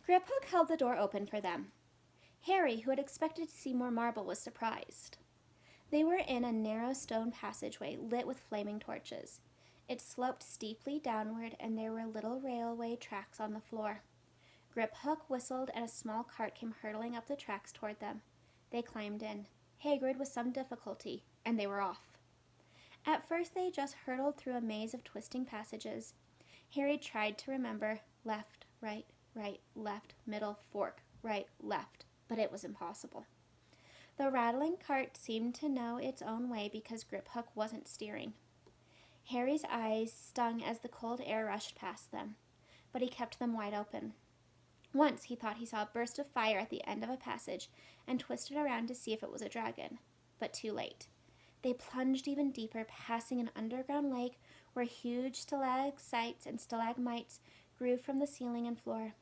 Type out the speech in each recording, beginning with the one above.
Griphook held the door open for them. Harry, who had expected to see more marble, was surprised. They were in a narrow stone passageway lit with flaming torches. It sloped steeply downward, and there were little railway tracks on the floor. Griphook whistled, and a small cart came hurtling up the tracks toward them. They climbed in, Hagrid with some difficulty, and they were off. At first they just hurtled through a maze of twisting passages. Harry tried to remember left, right, left, middle, fork, right, left, but it was impossible. The rattling cart seemed to know its own way because Griphook wasn't steering. Harry's eyes stung as the cold air rushed past them, but he kept them wide open. Once he thought he saw a burst of fire at the end of a passage and twisted around to see if it was a dragon, but too late. They plunged even deeper, passing an underground lake where huge stalactites and stalagmites grew from the ceiling and floor.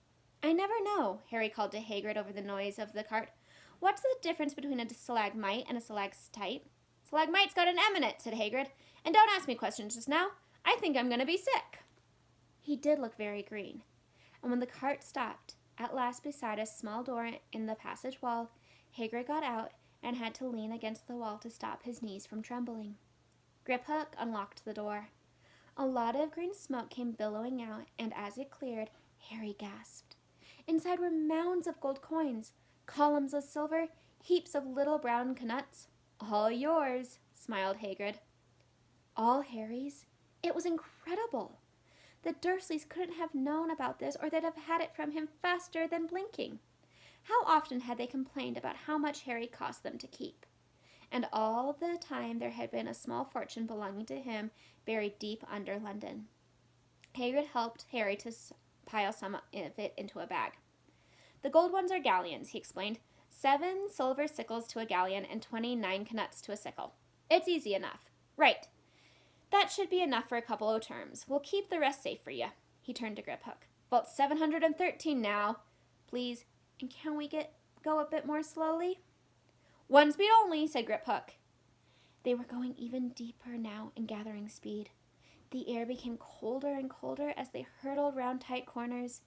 "I never know," Harry called to Hagrid over the noise of the cart. "What's the difference between a stalagmite and a stalactite?" "Stalagmite's got an M in it," said Hagrid. "And don't ask me questions just now. I think I'm going to be sick." He did look very green. And when the cart stopped, at last beside a small door in the passage wall, Hagrid got out and had to lean against the wall to stop his knees from trembling. Griphook unlocked the door. A lot of green smoke came billowing out, and as it cleared, Harry gasped. Inside were mounds of gold coins, columns of silver, heaps of little brown knuts. "All yours," smiled Hagrid. All Harry's? It was incredible. The Dursleys couldn't have known about this, or they'd have had it from him faster than blinking. How often had they complained about how much Harry cost them to keep? And all the time there had been a small fortune belonging to him buried deep under London. Hagrid helped Harry to pile some of it into a bag. "The gold ones are galleons," he explained. 7 silver sickles to a galleon and 29 knuts to a sickle. It's easy enough. Right. That should be enough for a couple of terms. We'll keep the rest safe for you." He turned to Griphook. "Vault 713 now. Please, and can we go a bit more slowly?" "One speed only," said Griphook. They were going even deeper now and gathering speed. The air became colder and colder as they hurtled round tight corners.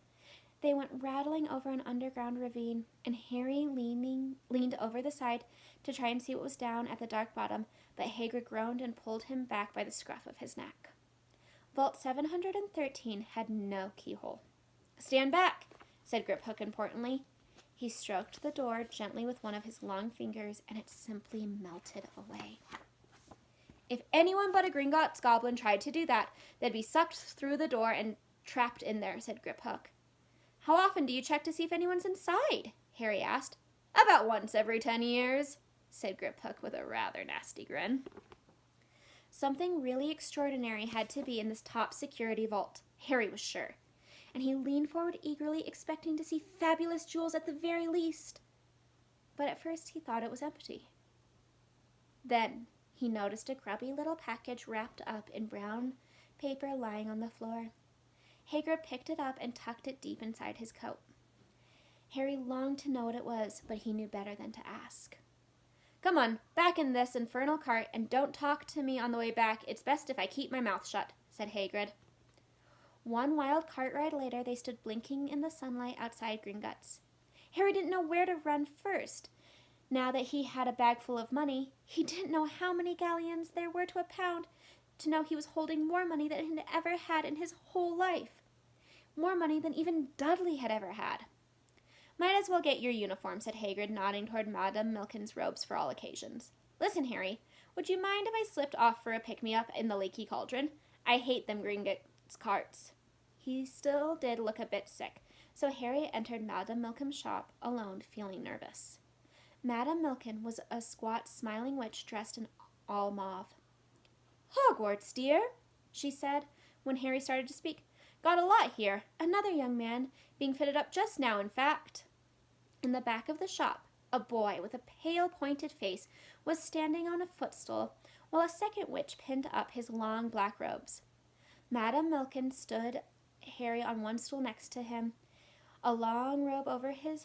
They went rattling over an underground ravine, and Harry leaned over the side to try and see what was down at the dark bottom, but Hagrid groaned and pulled him back by the scruff of his neck. Vault 713 had no keyhole. "Stand back," said Griphook importantly. He stroked the door gently with one of his long fingers, and it simply melted away. "If anyone but a Gringotts goblin tried to do that, they'd be sucked through the door and trapped in there," said Griphook. "How often do you check to see if anyone's inside?" Harry asked. "About once every 10 years, said Griphook with a rather nasty grin. Something really extraordinary had to be in this top security vault, Harry was sure, and he leaned forward eagerly, expecting to see fabulous jewels at the very least. But at first he thought it was empty. Then he noticed a grubby little package wrapped up in brown paper lying on the floor. Hagrid picked it up and tucked it deep inside his coat. Harry longed to know what it was, but he knew better than to ask. "Come on, back in this infernal cart, and don't talk to me on the way back. It's best if I keep my mouth shut," said Hagrid. One wild cart ride later, they stood blinking in the sunlight outside Gringotts. Harry didn't know where to run first. Now that he had a bag full of money, he didn't know how many galleons there were to a pound, to know he was holding more money than he had ever had in his whole life. More money than even Dudley had ever had. "Might as well get your uniform," said Hagrid, nodding toward Madame Milkin's robes for all occasions. "Listen, Harry, would you mind if I slipped off for a pick-me-up in the Lakey Cauldron? I hate them Gringotts carts." He still did look a bit sick, so Harry entered Madame Milkin's shop alone, feeling nervous. Madame Milkin was a squat, smiling witch dressed in all mauve. "Hogwarts, dear," she said, when Harry started to speak. "Got a lot here. Another young man, being fitted up just now, in fact." In the back of the shop, a boy with a pale, pointed face was standing on a footstool, while a second witch pinned up his long black robes. Madame Milkin stood Harry on one stool next to him, slipped a long robe over his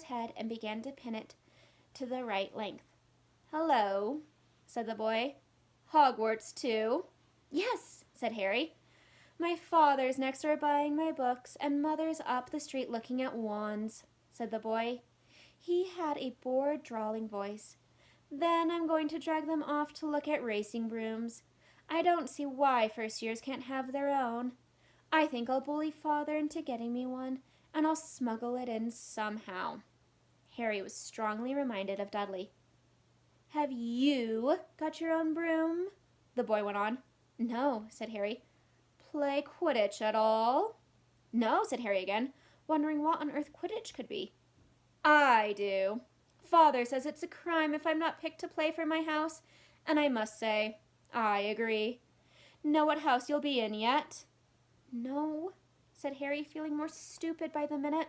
head, and began to pin it to the right length. "Hello," said the boy. "Hogwarts, too?" "Yes," said Harry. My father's next door buying my books, and mother's up the street looking at wands, said the boy. He had a bored, drawling voice. Then I'm going to drag them off to look at racing brooms. I don't see why first years can't have their own. I think I'll bully father into getting me one, and I'll smuggle it in somehow. Harry was strongly reminded of Dudley. Have you got your own broom? The boy went on. No, said Harry. Play Quidditch at all? No, said Harry again, wondering what on earth Quidditch could be. I do. Father says it's a crime if I'm not picked to play for my house, and I must say, I agree. Know what house you'll be in yet? No, said Harry, feeling more stupid by the minute.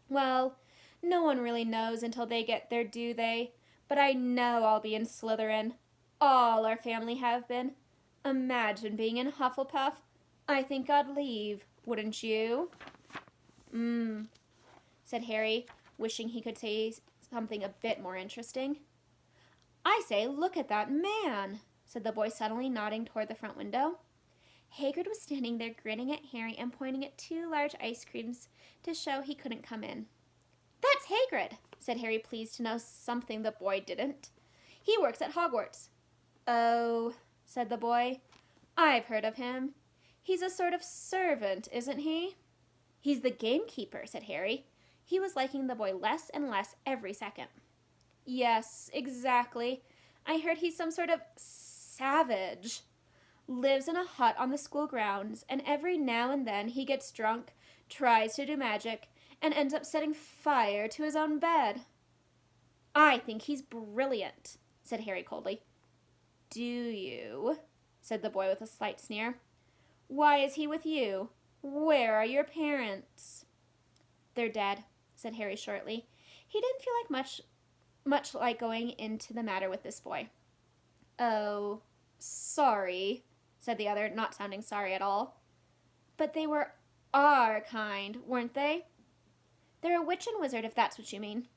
Well, no one really knows until they get there, do they? But I know I'll be in Slytherin. All our family have been. Imagine being in Hufflepuff. I think I'd leave, wouldn't you? Said Harry, wishing he could say something a bit more interesting. I say, look at that man, said the boy suddenly, nodding toward the front window. Hagrid was standing there grinning at Harry and pointing at 2 large ice creams to show he couldn't come in. That's Hagrid, said Harry, pleased to know something the boy didn't. He works at Hogwarts. Oh, said the boy. I've heard of him. He's a sort of servant, isn't he? He's the gamekeeper, said Harry. He was liking the boy less and less every second. Yes, exactly. I heard he's some sort of savage. Lives in a hut on the school grounds, and every now and then he gets drunk, tries to do magic, and ends up setting fire to his own bed. I think he's brilliant, said Harry coldly. Do you? Said the boy with a slight sneer. Why is he with you? Where are your parents? They're dead, said Harry shortly. He didn't feel like much like going into the matter with this boy. Oh, sorry, said the other, not sounding sorry at all. But they were our kind, weren't they? They're a witch and wizard, if that's what you mean.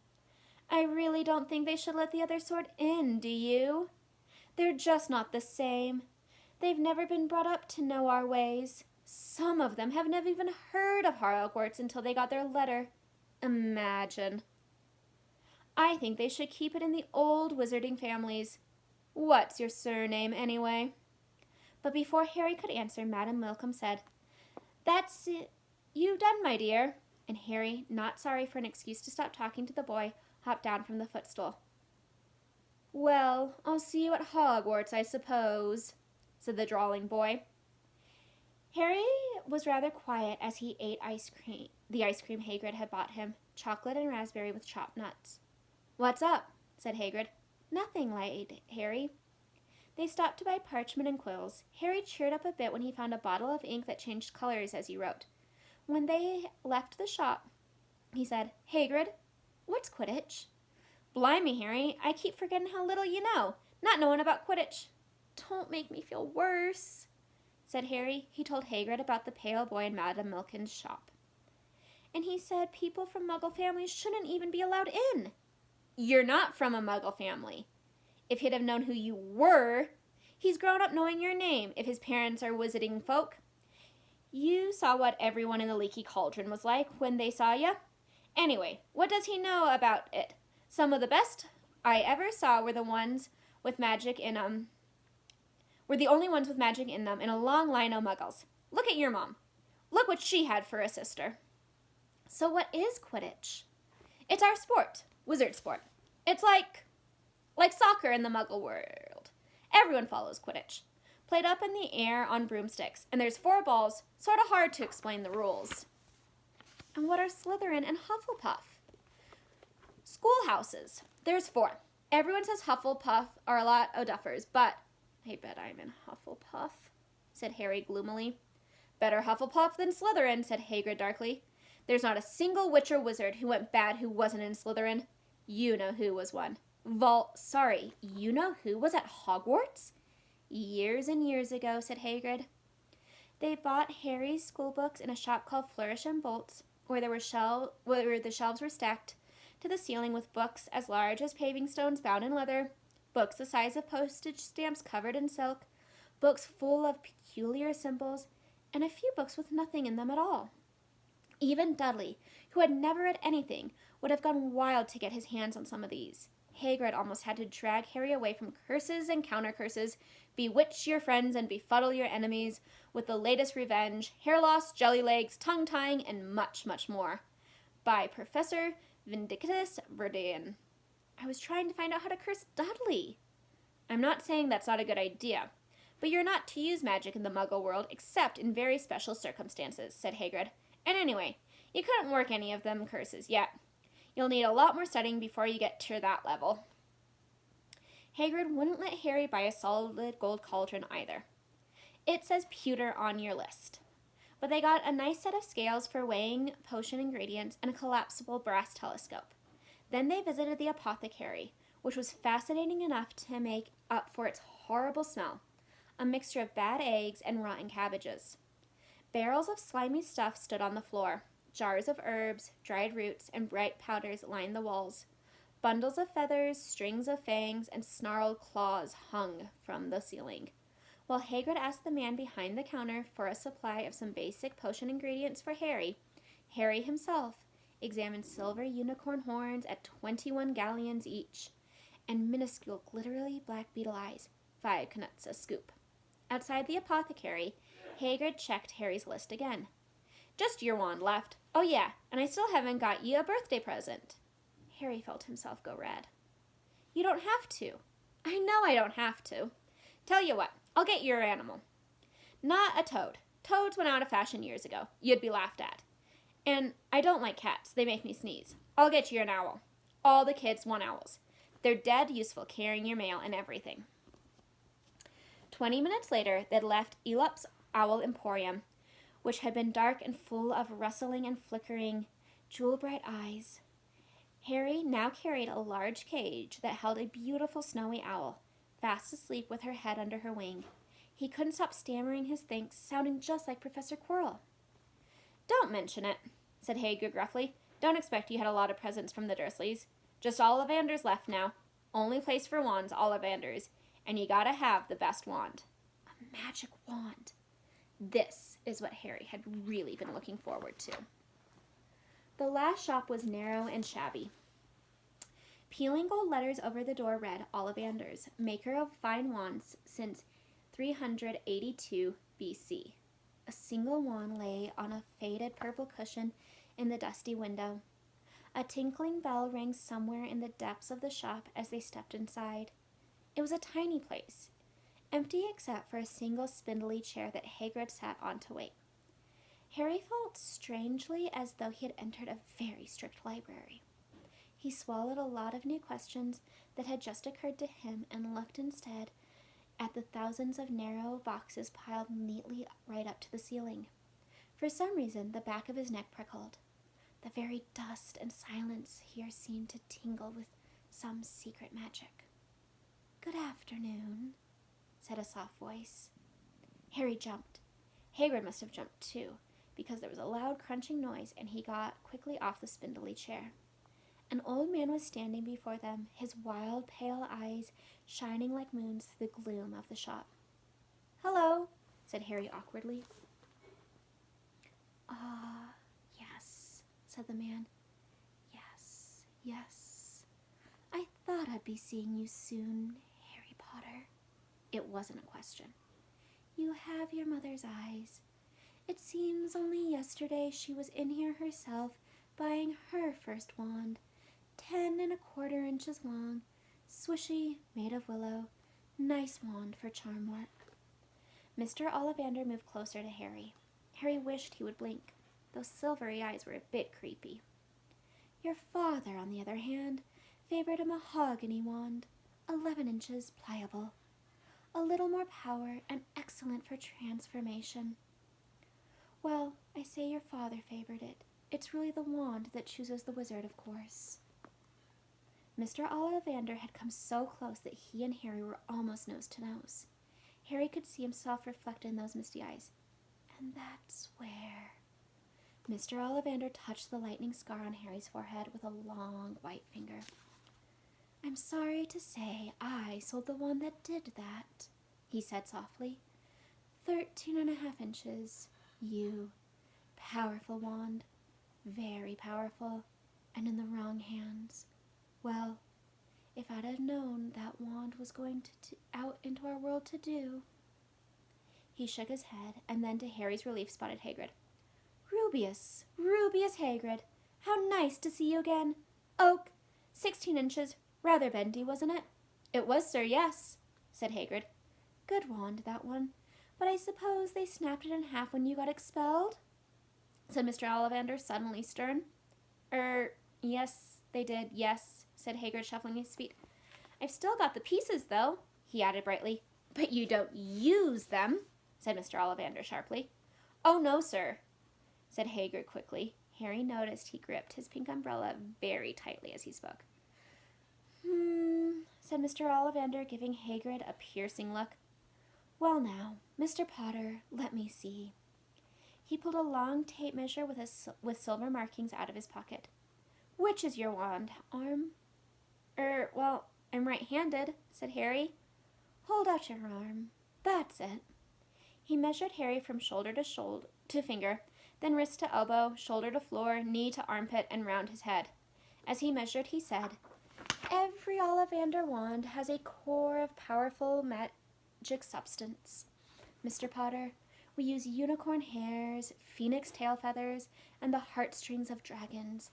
I really don't think they should let the other sort in, do you? They're just not the same. They've never been brought up to know our ways. Some of them have never even heard of Hogwarts until they got their letter. Imagine. I think they should keep it in the old wizarding families. What's your surname, anyway? But before Harry could answer, Madame Milcom said, That's it. You done, my dear? And Harry, not sorry for an excuse to stop talking to the boy, hopped down from the footstool. Well, I'll see you at Hogwarts, I suppose, said the drawling boy. Harry was rather quiet as he ate the ice cream Hagrid had bought him, chocolate and raspberry with chopped nuts. What's up? Said Hagrid. Nothing, lied Harry. They stopped to buy parchment and quills. Harry cheered up a bit when he found a bottle of ink that changed colors as he wrote. When they left the shop, he said, Hagrid, what's Quidditch? Blimey, Harry, I keep forgetting how little you know, not knowing about Quidditch. Don't make me feel worse, said Harry. He told Hagrid about the pale boy in Madame Milkin's shop. And he said people from Muggle families shouldn't even be allowed in. You're not from a Muggle family. If he'd have known who you were, he's grown up knowing your name. If his parents are wizarding folk, you saw what everyone in the Leaky Cauldron was like when they saw you. Anyway, what does he know about it? Some of the best I ever saw were the ones with magic in them. Were the only ones with magic in them in a long line of muggles. Look at your mom. Look what she had for a sister. So what is Quidditch? It's our sport. Wizard sport. It's like soccer in the muggle world. Everyone follows Quidditch. Played up in the air on broomsticks. And there's 4 balls. Sort of hard to explain the rules. And what are Slytherin and Hufflepuff? Schoolhouses. There's 4. Everyone says Hufflepuff are a lot of duffers, but I bet I'm in Hufflepuff, said Harry gloomily. Better Hufflepuff than Slytherin, said Hagrid darkly. There's not a single witch or wizard who went bad who wasn't in Slytherin. You know who was one. You know who was at Hogwarts? Years and years ago, said Hagrid. They bought Harry's school books in a shop called Flourish and Bolts, where the shelves were stacked to the ceiling with books as large as paving stones bound in leather, books the size of postage stamps covered in silk, books full of peculiar symbols, and a few books with nothing in them at all. Even Dudley, who had never read anything, would have gone wild to get his hands on some of these. Hagrid almost had to drag Harry away from curses and counter-curses, bewitch your friends and befuddle your enemies with the latest revenge, hair loss, jelly legs, tongue-tying, and much, much more. By Professor Vindictus Verdian. I was trying to find out how to curse Dudley. I'm not saying that's not a good idea, but you're not to use magic in the Muggle world except in very special circumstances, said Hagrid. And anyway, you couldn't work any of them curses yet. You'll need a lot more studying before you get to that level. Hagrid wouldn't let Harry buy a solid gold cauldron either. It says pewter on your list. But they got a nice set of scales for weighing potion ingredients and a collapsible brass telescope. Then they visited the apothecary, which was fascinating enough to make up for its horrible smell, a mixture of bad eggs and rotten cabbages. Barrels of slimy stuff stood on the floor. Jars of herbs, dried roots, and bright powders lined the walls. Bundles of feathers, strings of fangs, and snarled claws hung from the ceiling. While Hagrid asked the man behind the counter for a supply of some basic potion ingredients for Harry, Harry himself examined silver unicorn horns at 21 galleons each, and minuscule glittery black beetle eyes, 5 knuts a scoop. Outside the apothecary, Hagrid checked Harry's list again. Just your wand left. Oh yeah, and I still haven't got you a birthday present. Harry felt himself go red. You don't have to. I know I don't have to. Tell you what, I'll get your animal. Not a toad. Toads went out of fashion years ago. You'd be laughed at. And I don't like cats. They make me sneeze. I'll get you an owl. All the kids want owls. They're dead useful carrying your mail and everything. 20 minutes later, they'd left Elop's Owl Emporium, which had been dark and full of rustling and flickering, jewel-bright eyes. Harry now carried a large cage that held a beautiful snowy owl, fast asleep with her head under her wing. He couldn't stop stammering his thanks, sounding just like Professor Quirrell. Don't mention it, said Hagrid gruffly. Don't expect you had a lot of presents from the Dursleys. Just Ollivanders left now. Only place for wands, Ollivanders. And you gotta have the best wand. A magic wand. This is what Harry had really been looking forward to. The last shop was narrow and shabby. Peeling gold letters over the door read, Ollivanders, maker of fine wands since 382 BC. A single wand lay on a faded purple cushion in the dusty window. A tinkling bell rang somewhere in the depths of the shop as they stepped inside. It was a tiny place, empty except for a single spindly chair that Hagrid sat on to wait. Harry felt strangely as though he had entered a very strict library. He swallowed a lot of new questions that had just occurred to him and looked instead at the thousands of narrow boxes piled neatly right up to the ceiling. For some reason, the back of his neck prickled. The very dust and silence here seemed to tingle with some secret magic. Good afternoon, said a soft voice. Harry jumped. Hagrid must have jumped too, because there was a loud crunching noise and he got quickly off the spindly chair. An old man was standing before them, his wild, pale eyes shining like moons through the gloom of the shop. Hello, said Harry awkwardly. Yes, said the man. Yes, yes. I thought I'd be seeing you soon, Harry Potter. It wasn't a question. You have your mother's eyes. It seems only yesterday she was in here herself buying her first wand, 10¼ inches long, swishy, made of willow, nice wand for charm work. Mr. Ollivander moved closer to Harry. Harry wished he would blink. Those silvery eyes were a bit creepy. Your father, on the other hand, favored a mahogany wand, 11 inches pliable, a little more power and excellent for transformation. Well, I say your father favored it. It's really the wand that chooses the wizard, of course. Mr. Ollivander had come so close that he and Harry were almost nose to nose. Harry could see himself reflected in those misty eyes. And that's where... Mr. Ollivander touched the lightning scar on Harry's forehead with a long white finger. I'm sorry to say I sold the one that did that, he said softly. 13½ inches. You, powerful wand, very powerful, and in the wrong hands. Well, if I'd have known that wand was going out into our world to do. He shook his head, and then to Harry's relief spotted Hagrid. Rubeus, Rubeus Hagrid, how nice to see you again. Oak, 16 inches, rather bendy, wasn't it? It was, sir, yes, said Hagrid. Good wand, that one. But I suppose they snapped it in half when you got expelled? Said Mr. Ollivander, suddenly stern. Yes, they did, yes, said Hagrid, shuffling his feet. I've still got the pieces, though, he added brightly. But you don't use them, said Mr. Ollivander sharply. Oh, no, sir, said Hagrid quickly. Harry noticed he gripped his pink umbrella very tightly as he spoke. Said Mr. Ollivander, giving Hagrid a piercing look. Well now, Mr. Potter, let me see. He pulled a long tape measure with silver markings out of his pocket. Which is your wand, arm? Well, I'm right-handed, said Harry. Hold out your arm. That's it. He measured Harry from shoulder to finger, then wrist to elbow, shoulder to floor, knee to armpit, and round his head. As he measured, he said, Every Ollivander wand has a core of powerful magic substance. Mr. Potter, we use unicorn hairs, phoenix tail feathers, and the heartstrings of dragons.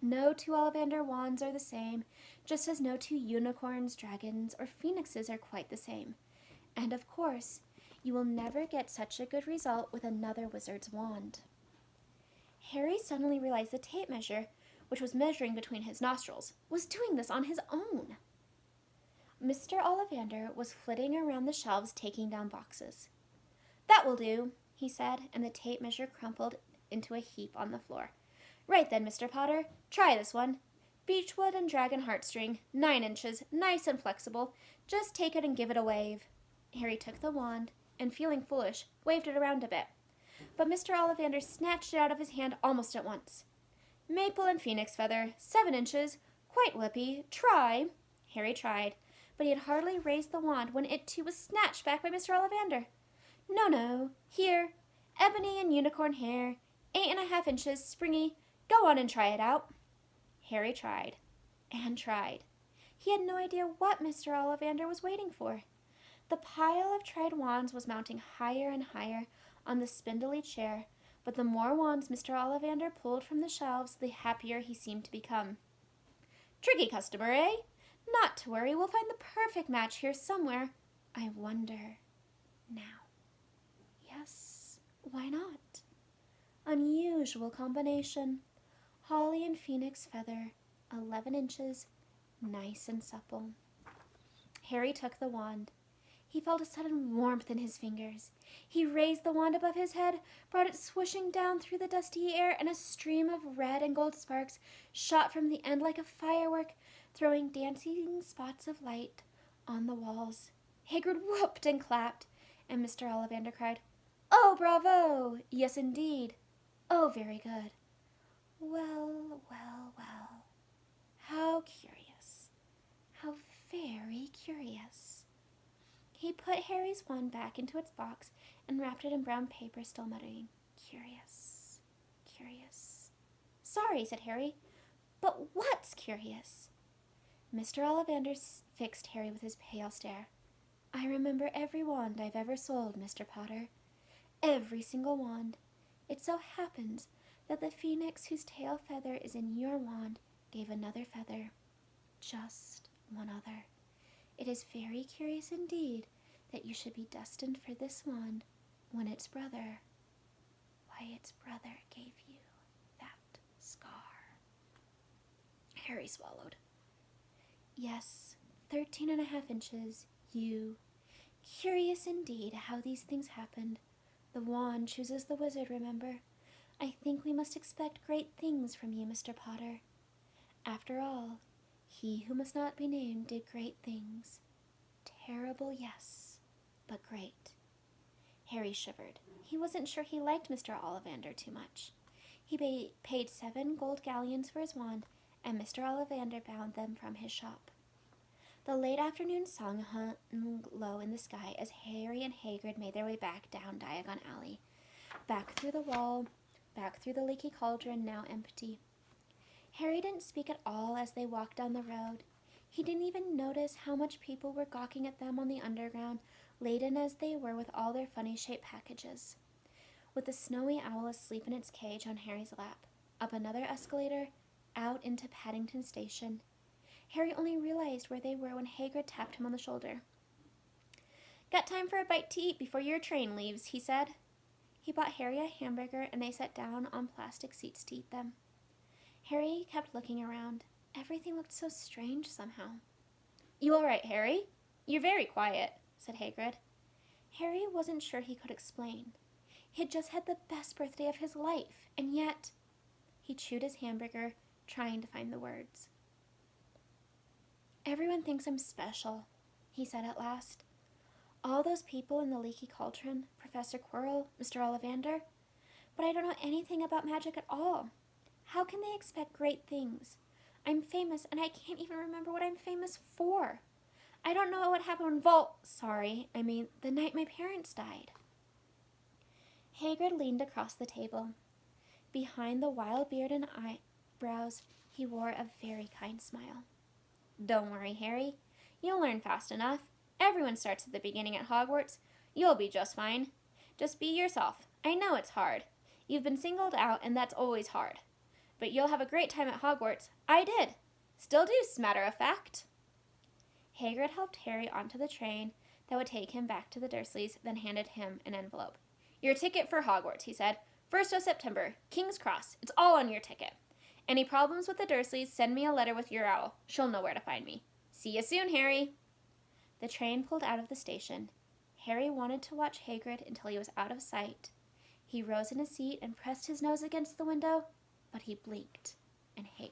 No two Ollivander wands are the same, just as no two unicorns, dragons, or phoenixes are quite the same. And of course, you will never get such a good result with another wizard's wand. Harry suddenly realized the tape measure, which was measuring between his nostrils, was doing this on his own. Mr. Ollivander was flitting around the shelves taking down boxes. That will do, he said, and the tape measure crumpled into a heap on the floor. Right then, Mr. Potter, try this one. Beechwood and dragon heartstring, 9 inches, nice and flexible. Just take it and give it a wave. Harry took the wand, and feeling foolish, waved it around a bit. But Mr. Ollivander snatched it out of his hand almost at once. Maple and phoenix feather, 7 inches, quite whippy. Try. Harry tried, but he had hardly raised the wand when it too was snatched back by Mr. Ollivander. No, here, ebony and unicorn hair, 8.5 inches, springy. Go on and try it out. Harry tried, and tried. He had no idea what Mr. Ollivander was waiting for. The pile of tried wands was mounting higher and higher on the spindly chair, but the more wands Mr. Ollivander pulled from the shelves, the happier he seemed to become. Tricky customer, eh? Not to worry, we'll find the perfect match here somewhere. I wonder now. Yes, why not? Unusual combination. Holly and phoenix feather, 11 inches, nice and supple. Harry took the wand. He felt a sudden warmth in his fingers. He raised the wand above his head, brought it swooshing down through the dusty air, and a stream of red and gold sparks shot from the end like a firework, throwing dancing spots of light on the walls. Hagrid whooped and clapped, and Mr. Ollivander cried, Oh, bravo! Yes, indeed. Oh, very good. Well. How curious. How very curious. He put Harry's wand back into its box and wrapped it in brown paper, still muttering, Curious. Sorry, said Harry, but what's curious? Mr. Ollivander fixed Harry with his pale stare. I remember every wand I've ever sold, Mr. Potter. Every single wand. It so happens that the phoenix whose tail feather is in your wand gave another feather. Just one other. It is very curious indeed that you should be destined for this wand when its brother gave you that scar. Harry swallowed. Yes, 13.5 inches, you. Curious indeed how these things happened. The wand chooses the wizard, remember. I think we must expect great things from you, Mr. Potter. After all, he who must not be named did great things. Terrible, yes, but great. Harry shivered. He wasn't sure he liked Mr. Ollivander too much. He paid 7 gold galleons for his wand, and Mr. Ollivander bound them from his shop. The late afternoon sun hung low in the sky as Harry and Hagrid made their way back down Diagon Alley. Back through the wall, back through the leaky cauldron, now empty. Harry didn't speak at all as they walked down the road. He didn't even notice how much people were gawking at them on the underground, laden as they were with all their funny-shaped packages. With the snowy owl asleep in its cage on Harry's lap, up another escalator, out into Paddington Station. Harry only realized where they were when Hagrid tapped him on the shoulder. "Got time for a bite to eat before your train leaves," he said. He bought Harry a hamburger, and they sat down on plastic seats to eat them. Harry kept looking around. Everything looked so strange somehow. "You all right, Harry? You're very quiet," said Hagrid. Harry wasn't sure he could explain. He had just had the best birthday of his life, and yet... He chewed his hamburger, trying to find the words. "Everyone thinks I'm special," he said at last. "All those people in the leaky cauldron, Professor Quirrell, Mr. Ollivander, but I don't know anything about magic at all. How can they expect great things? I'm famous, and I can't even remember what I'm famous for. I don't know what happened when the night my parents died." Hagrid leaned across the table. Behind the wild beard and eyebrows, he wore a very kind smile. "Don't worry, Harry. You'll learn fast enough. Everyone starts at the beginning at Hogwarts. You'll be just fine. Just be yourself. I know it's hard. You've been singled out, and that's always hard. But you'll have a great time at Hogwarts. I did. Still do, matter of fact." Hagrid helped Harry onto the train that would take him back to the Dursleys, then handed him an envelope. "Your ticket for Hogwarts," he said. "1st of September, King's Cross. It's all on your ticket. Any problems with the Dursleys, send me a letter with your owl. She'll know where to find me. See you soon, Harry." The train pulled out of the station. Harry wanted to watch Hagrid until he was out of sight. He rose in his seat and pressed his nose against the window, but he blinked, and Hagrid